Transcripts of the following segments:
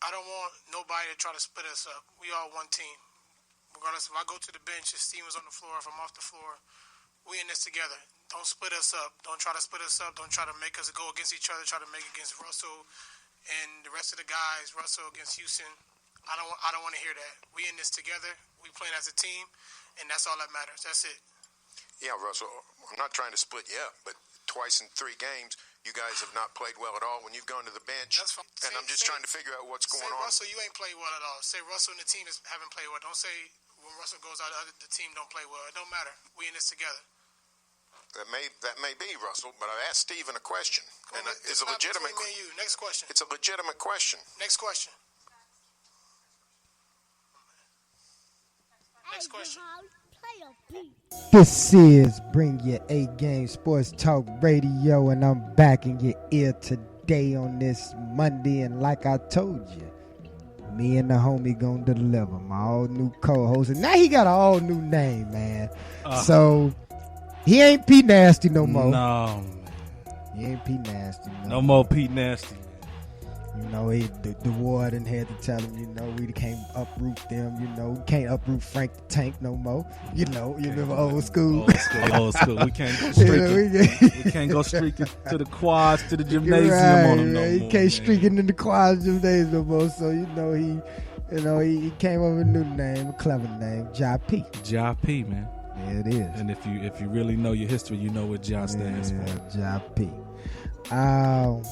I don't want nobody to try to split us up. We all one team. Regardless if I go to the bench, if Steven's on the floor, if I'm off the floor, we in this together. Don't split us up. Don't try to split us up. Don't try to make us go against each other. Try to make against Russell and the rest of the guys. Russell against Houston. I don't want to hear that. We in this together. We playing as a team, and that's all that matters. That's it. Yeah, Russell, I'm not trying to split you up, but twice in 3 games, you guys have not played well at all when you've gone to the bench. That's fine. And I'm just trying to figure out what's going on. Russell, you ain't played well at all. Say Russell and the team haven't played well. Don't say when Russell goes out, the team don't play well. It don't matter. We in this together. That may be, Russell, but I asked Steven a question. And it's a legitimate question. Me and you. Next question. It's a legitimate question. Next question. Next question. This is Bring Your A Game Sports Talk Radio, and I'm back in your ear today on this Monday. And like I told you, me and the homie gonna deliver my all new co-host, and now he got an all new name, man. So he ain't Pete Nasty no more. No, man. He ain't Pete Nasty. No more Pete Nasty. You know, the warden had to tell him, you know, we can't uproot them, you know, we can't uproot Frank the Tank no more. You know, you remember old school. Old school. We can't go streaking. We can't go streaking to the quads, to the gymnasium on them no more. He can't streaking in the quads gymnasium no more. So, he came up with a new name, a clever name, Ja P. Ja P, man. Yeah, it is. And if you really know your history, you know what Ja stands for. Ja P.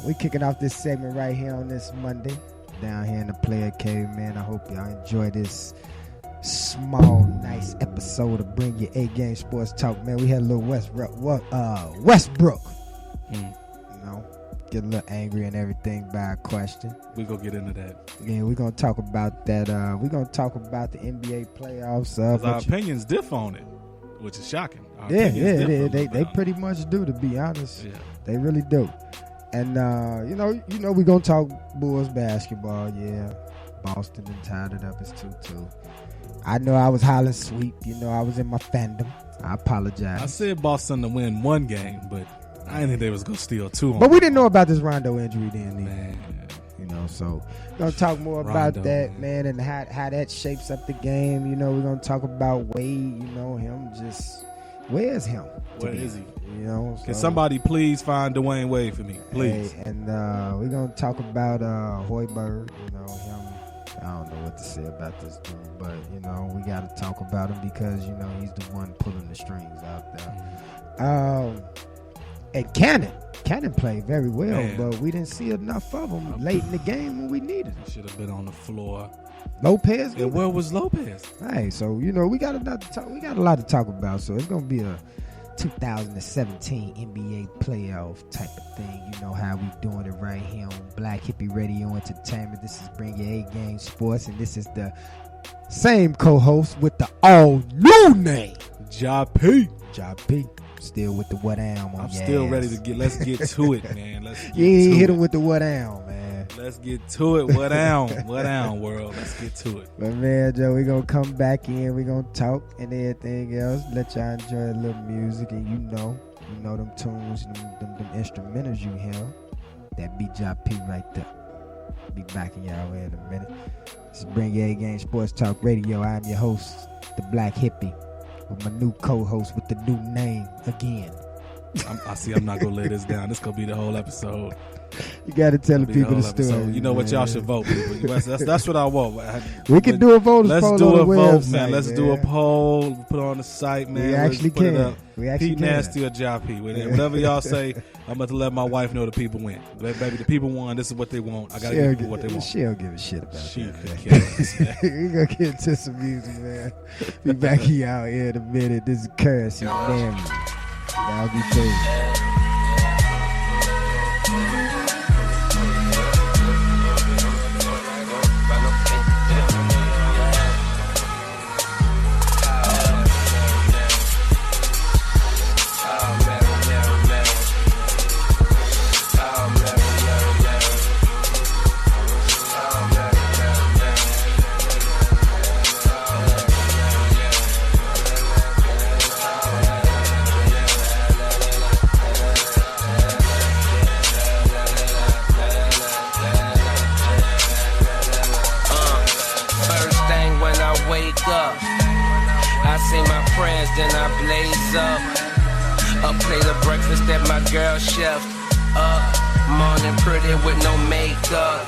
We kicking off this segment right here on this Monday down here in the Player Cave, man. I hope y'all enjoy this small, nice episode of Bring Your A Game Sports Talk, man. We had a little Westbrook. You know, get a little angry and everything by a question. We gonna get into that. Yeah, we're gonna talk about that. We're gonna talk about the NBA playoffs. Our opinions differ on it, which is shocking. They pretty much do, to be honest. Yeah. They really do. And we're gonna talk Bulls basketball. Yeah, Boston and tied it up. It's 2-2. I know I was hollering sweep. You know, I was in my fandom. I apologize. I said Boston to win 1 game, but I didn't think they was gonna steal 2. But we didn't know about this Rondo injury then, man. You know, so we're gonna talk more about that, man, and how that shapes up the game. You know, we're gonna talk about Wade. You know, him just. Where's him? Where is he? You know, can somebody please find Dwayne Wade for me, please? Hey, and we're gonna talk about Hoiberg. You know, him. I don't know what to say about this dude, but you know, we got to talk about him because you know he's the one pulling the strings out there. And Cannon played very well, man, but we didn't see enough of him late in the game when we needed him. He should have been on the floor. Lopez? Yeah, where was Lopez? Hey, so you know we got a lot to talk about. So it's gonna be a 2017 NBA playoff type of thing. You know how we doing it right here on Black Hippie Radio Entertainment. This is Bring Your A Game Sports, and this is the same co-host with the all new name, Ja P. Ja P. Still with the what down on I'm still ass. Ready to get. Let's get to it, man. You ain't hit him with the what down, man. Let's get to it. What down, world. Let's get to it. But man, Joe, we gonna come back in. We gonna talk and everything else. Let y'all enjoy a little music, and you know them tunes, them instrumentals you hear. That be Ja P right there. Be back in y'all in a minute. This is Bring Your A Game Sports Talk Radio. I'm your host, the Black Hippie, with my new co-host with the new name again. I'm not gonna lay this down. This gonna be the whole episode. You gotta tell the people the story. You know what? Y'all should vote, people. That's what I want. We can do a vote. Let's poll do on a the vote, website, man. Let's do a poll. Put it on the site, man. We actually put can. It up. We actually Pete can. Nasty or Ja P. Whatever y'all say, I'm about to let my wife know the people win. Baby, the people won. This is what they want. I gotta give people what they want. She don't give a shit about she that. We gonna get into some music, man. Be back here out here in a minute. This is Currency, damn you. Y'all be safe. wake up, I say my prayers, then I blaze up. A plate of breakfast that my girl chefed up. Morning pretty with no makeup.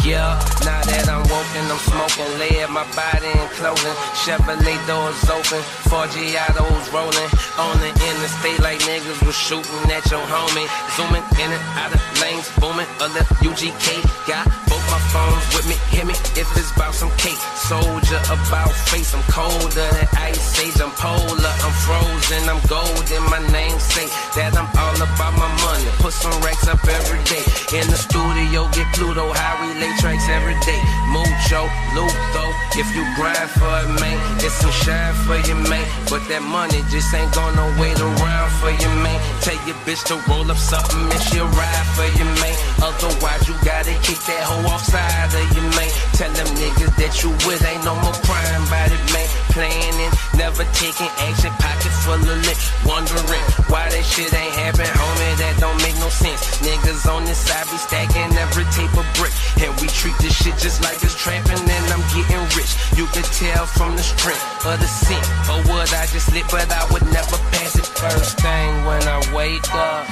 Yeah, now that I'm woken, I'm smoking lead, my body and clothing. Chevrolet doors open, 4 Giottos rolling. On the interstate like niggas was shooting at your homie. Zooming in and out of lanes, booming. A little UGK, got both my phones with me. Hit me if it's about some cake. Soldier about face, I'm colder than ice age. I'm polar, I'm frozen, I'm golden. My name say that I'm all about my money. Put some racks up every day. In the studio, get Pluto, how we lay tracks every day. Mucho, Lutho, if you grind for it, man, it's some shine for you, man. But that money just ain't gonna wait around for you, man. Tell your bitch to roll up something and she'll ride for you, man. Otherwise, you gotta kick that hoe offside of you, man. Tell them niggas that you with ain't no more crime about it, man. Planning, never taking action, pocket full of lit. Wondering why that shit ain't happen, homie, that don't make no sense. Niggas on this side be stacking every tape of brick. And we treat this shit just like it's trapping and I'm getting rich. You can tell from the strength of the scent or what I just lit, but I would never pass it. First thing when I wake up,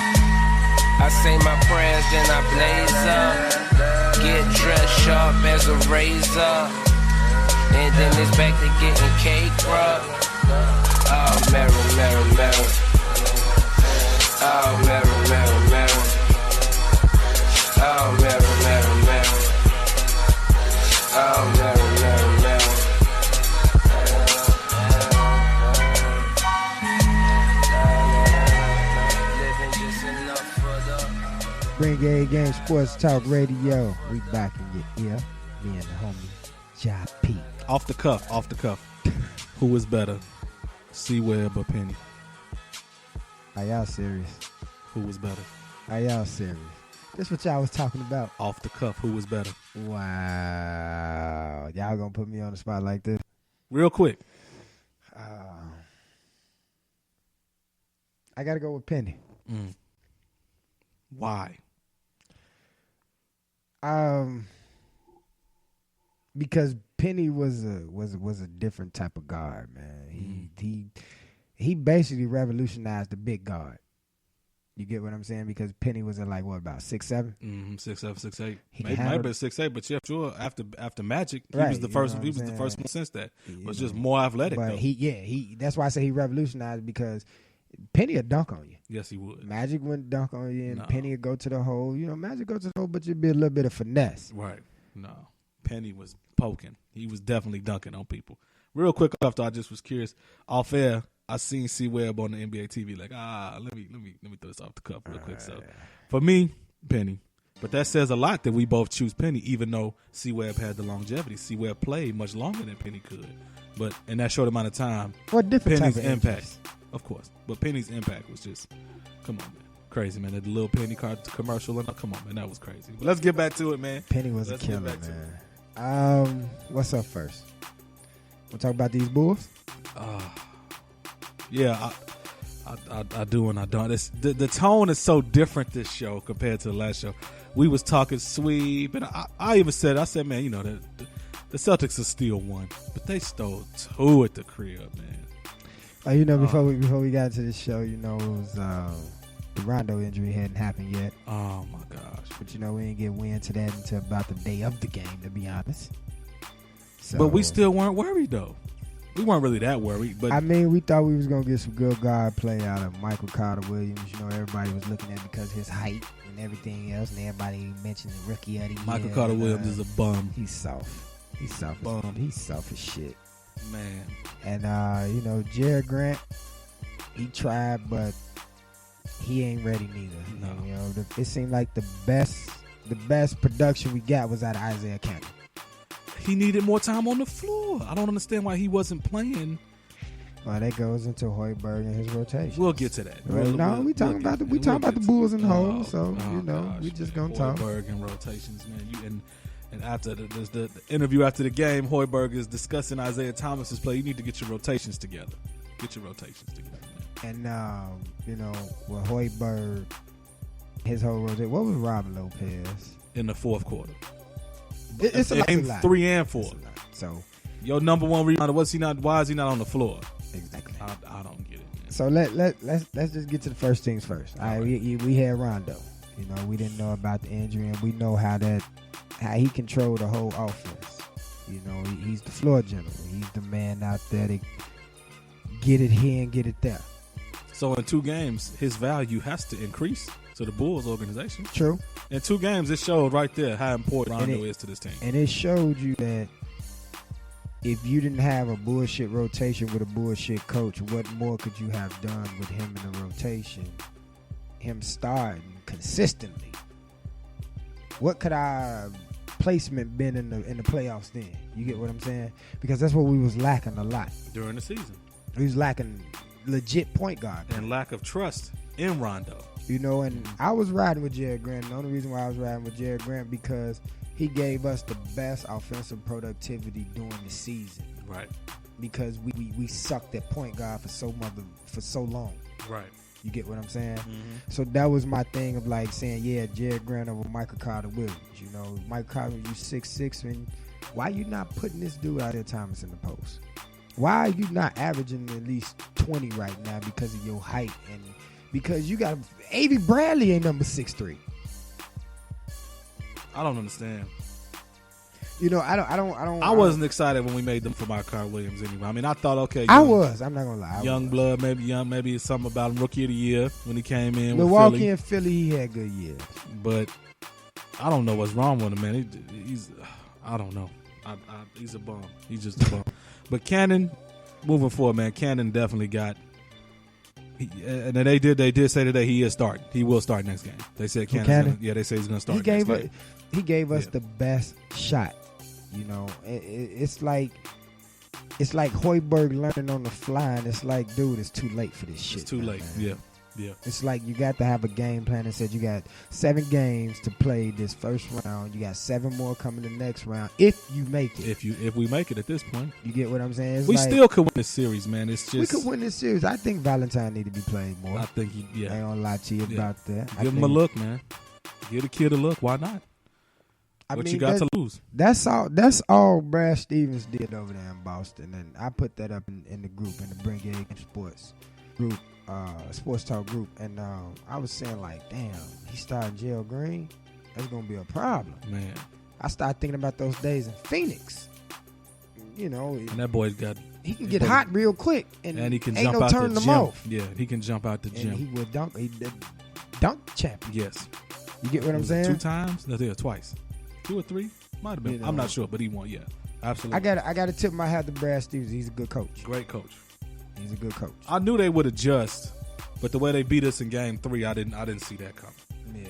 I say my prayers, then I blaze up. Get dressed sharp as a razor, and then it's back to getting cake, bruh. Oh, Mary, Mary, Mary. Oh, Mary, Mary, Mary. Oh, Mary, Mary, Mary. Oh, Mary, Mary, Mary. Living just enough for the... Renegade Game Sports Talk Radio. We back in your ear. Me and the homie Ja P. Off the cuff. Who is better, C-Web or Penny? Are y'all serious? Who was better? Are y'all serious? That's what y'all was talking about. Off the cuff, who was better? Wow. Y'all gonna put me on the spot like this? Real quick. I gotta go with Penny. Why? Because Penny was a different type of guard, man. He basically revolutionized the big guard. You get what I'm saying? Because Penny was at about 6'7"? 6'7", 6'8". He Might have been 6'8", but yeah, sure. After Magic, he was the first. He was the first one since that. Was just more athletic. But though. he that's why I say he revolutionized, because Penny would dunk on you. Yes, he would. Magic wouldn't dunk on you, and Penny would go to the hole. Magic go to the hole, but you'd be a little bit of finesse. Right. No. Penny was poking. He was definitely dunking on people. Real quick after, I just was curious. Off air, I seen C-Web on the NBA TV. Like, let me throw this off the cuff real quick. So, for me, Penny. But that says a lot that we both choose Penny, even though C-Web had the longevity. C-Web played much longer than Penny could. But in that short amount of time, Penny's impact, of course. But Penny's impact was just, come on, man. Crazy, man. That little Penny card commercial, come on, man. That was crazy. But let's get back to it, man. Penny was a killer, man. What's up first? We'll talk about these Bulls? Yeah, I do and I don't. The tone is so different this show compared to the last show. We was talking sweep, and I even said, man, the Celtics are still one, but they stole 2 at the crib, man. Before we got to this show, it was the Rondo injury hadn't happened yet. Oh my gosh! But we didn't get wind to that until about the day of the game, to be honest. So, but we still weren't worried though. We weren't really that worried. But we thought we was gonna get some good guard play out of Michael Carter Williams. Everybody was looking at because of his height and everything else, and everybody mentioned the rookie of the year. Michael Carter Williams is a bum. He's soft. He's soft. He's soft as shit, man. And Jared Grant, he tried, but he ain't ready neither. No. It seemed like the best production we got was out of Isaiah Cannon. He needed more time on the floor. I don't understand why he wasn't playing. Well, that goes into Hoiberg and his rotation. We'll get to that. We talking about the Bulls and the hole. So we just gonna talk. Hoiberg and rotations, man. And after the interview after the game, Hoiberg is discussing Isaiah Thomas's play. You need to get your rotations together. Man. And with Hoiberg, his whole rotation. What was Robin Lopez in the fourth quarter? It's a lot. 3 and 4. So Your number one rebounder, why is he not on the floor? Exactly. I don't get it, man. So let's just get to the first things first. All right, we had Rondo. You know, we didn't know about the injury, and we know how he controlled the whole offense. You know, he's the floor general. He's the man out there to get it here and get it there. So in 2 games, his value has to increase to the Bulls organization. True. In 2 games, it showed right there how important Rondo is to this team. And it showed you that if you didn't have a bullshit rotation with a bullshit coach, what more could you have done with him in the rotation? Him starting consistently. What could our placement been in the playoffs then? You get what I'm saying? Because that's what we was lacking a lot during the season. We was lacking legit point guard and lack of trust in Rondo. You know, and I was riding with Jared Grant. The only reason why I was riding with Jared Grant because he gave us the best offensive productivity during the season. Right. Because we sucked at point guard for so long. Right. You get what I'm saying? Mm-hmm. So that was my thing of like saying, yeah, Jared Grant over Michael Carter Williams. You know, Michael Carter, you 6'6", and why you not putting this dude out there, Thomas, in the post? Why are you not averaging at least 20 right now because of your height and because you got Avery Bradley ain't number 6'3"? I don't understand. You know, I wasn't excited when we made them for Michael Carter Williams anyway. I mean, I thought, okay. I'm not gonna lie. Young blood, maybe it's something about him. Rookie of the year when he came in. Milwaukee and Philly, he had good years. But I don't know what's wrong with him, man. He's I don't know. He's a bum. He's just a bum. But Cannon, moving forward, man, Cannon definitely got. And they did say today he is starting. He will start next game. They said Cannon. They say he's going to start. He gave us the best shot. You know, it's like Hoiberg learning on the fly, and it's like, dude, it's too late for this shit. It's too late. Man. Yeah. It's like you got to have a game plan that said you got 7 games to play this first round. You got 7 more coming the next round if you make it. If we make it at this point, you get what I'm saying. It's we still could win this series, man. It's just we could win this series. I think Valentine need to be played more. I think I ain't gonna lie to you about that. Give him a look, man. Give the kid a look. Why not? What you got to lose? That's all Brad Stevens did over there in Boston, and I put that up in the group, in the Bring Game Sports group, Sports Talk group, and I was saying like, damn, he started Gerald Green. That's gonna be a problem, man. I started thinking about those days in Phoenix. You know, and that boy's he can get hot real quick, and he can ain't jump no out turning the him gym. off. Yeah, he can jump out the gym. And he would dunk. He dunk champion. Yes. You get what I'm saying? 2 times? No, twice. 2 or 3? Might have been. You know, I'm not sure, but he won. Yeah, absolutely. I got to tip my hat to Brad Stevens. He's a good coach. Great coach. He's a good coach. I knew they would adjust, but the way they beat us in Game 3, I didn't see that coming. Yeah,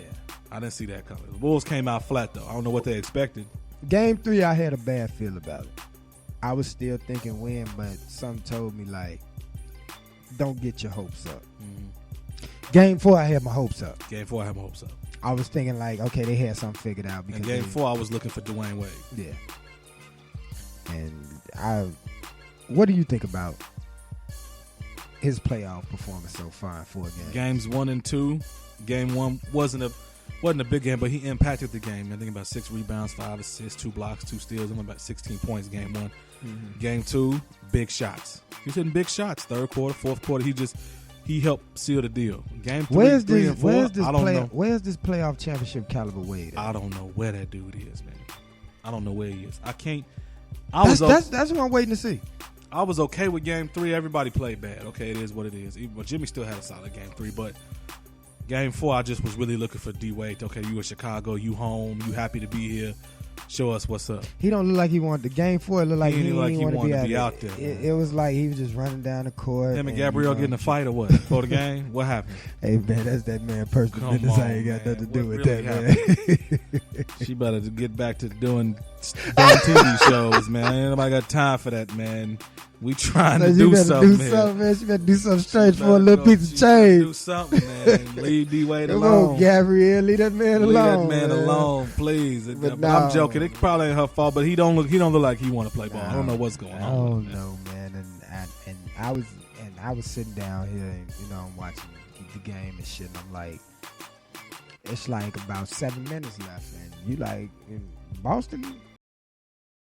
I didn't see that coming. The Bulls came out flat though. I don't know what they expected. Game 3, I had a bad feel about it. I was still thinking win, but something told me like, don't get your hopes up. Mm-hmm. Game 4, I had my hopes up. Game 4, I had my hopes up. I was thinking like, okay, they had something figured out. Because in Game 4, I was looking for Dwayne Wade. Yeah. And what do you think about his playoff performance so far in 4 games? Games 1 and 2. Game 1 wasn't a big game, but he impacted the game. I think about 6 rebounds, 5 assists, 2 blocks, 2 steals, and about 16 points. Game 1. Mm-hmm. Game 2, big shots. He's hitting big shots. 3rd quarter, 4th quarter. He helped seal the deal. Game 3, 3 and 4. I don't know. Where's this playoff championship caliber Wade at? I don't know where that dude is, man. I don't know where he is. I can't. That's what I'm waiting to see. I was okay with Game 3. Everybody played bad. Okay, it is what it is. But Jimmy still had a solid Game 3. But Game 4, I just was really looking for D Wade. Okay, you in Chicago, you home, you happy to be here. Show us what's up. He don't look like he wanted the Game 4. It looked like he didn't want to be out there. It was like he was just running down the court. Him and Gabrielle getting a fight or what? Before the game? What happened? Hey, man, that's that man personal business. I ain't got nothing to do with that, man. She better get back to doing TV shows, man. Ain't nobody got time for that, man. We trying to do something, man. She better do something strange for a little piece of change. Do something, man. Leave D Wade alone. Come on, Gabrielle, leave that man alone. Leave that man alone, please. I'm joking. It probably ain't her fault, but he don't look like he want to play ball. I don't know what's going on. I don't know, man. And I was sitting down here, and I'm watching the game and shit. And I'm like, it's like about 7 minutes left, and you like in Boston.